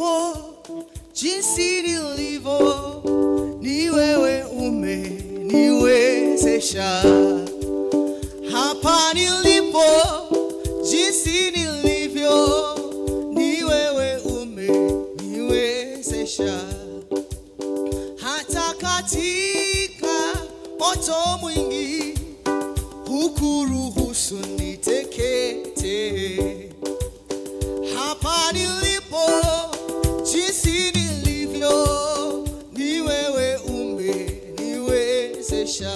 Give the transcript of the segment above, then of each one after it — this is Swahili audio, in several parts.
nilipo, jinsi nilivyo, ni wewe umeniwezesha. Hapa nilipo, jinsi nilivyo, ni wewe umeniwezesha. Hata katika moto mwingi, hukuruhusu nitekete. Hapa nilipo, jinsi nilivyo, ni wewe umeniwezesha.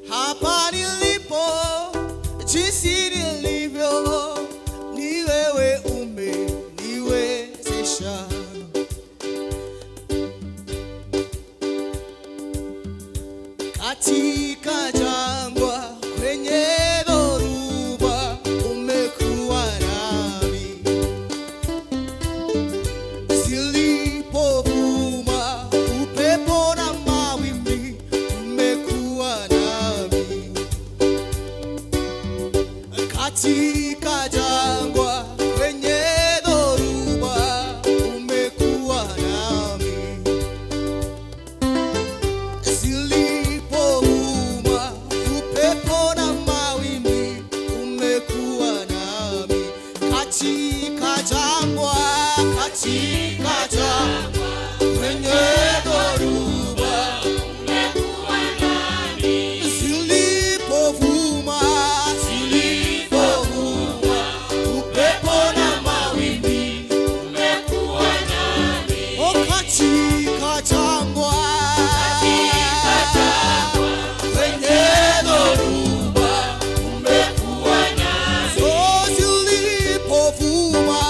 Hapa nilipo, jinsi nilivyo, ni wewe umeniwezesha. Katika jangwa, kwenye dhoruba, umekuwa nami. Zilipovuma upepo na mawimbi, umekuwa nami. Katika jangwa, kwenye dhoruba, umekuwa nami. Zilipovuma upepo na mawimbi, umekuwa nami. Katika jangwa, kwenye dhoruba, umekuwa nami. Zilipovuma upepo na mawimbi, umekuwa nami. Oh, katika jangwa, kwenye dhoruba, umekuwa nami. Oh, zilipovuma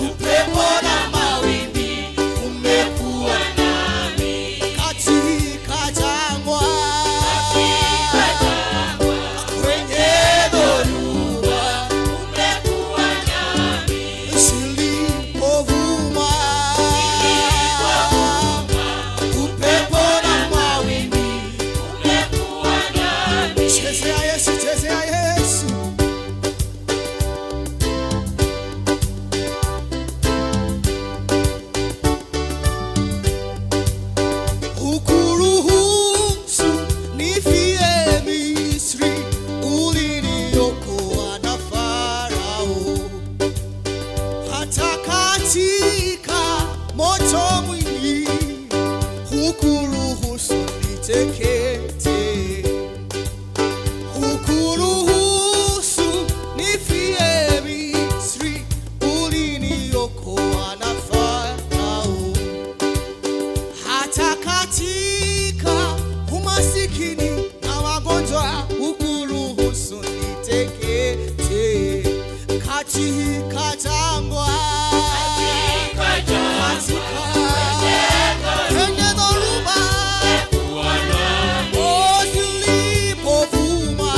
upepo na mawimbi, umekuwa nami. Katika jangwa, kwenye dhoruba, umekuwa nami. Zilipovuma upepo na mawimbi, umekuwa nami. Chezea Yesu, chezea Yesu. Hukuruhusu nifie Misri, uliniokoa na Farao. Hata katika moto mwingi, hukuruhusu nitekete. Hukuruhusu nifie Misri, uliniokoa na Farao. Hata katika umasikini na magonjwa, hukuruhusu nitekete. Katika jangwa, kwenye dhoruba, oh, zilipovuma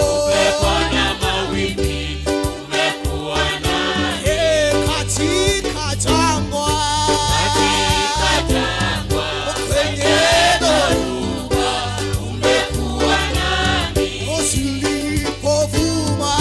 upepo na mawimbi, umekuwa nami. Katika jangwa, kwenye dhoruba, umekuwa nami. Oh, zilipovuma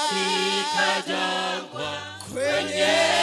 katika jangwa kwenye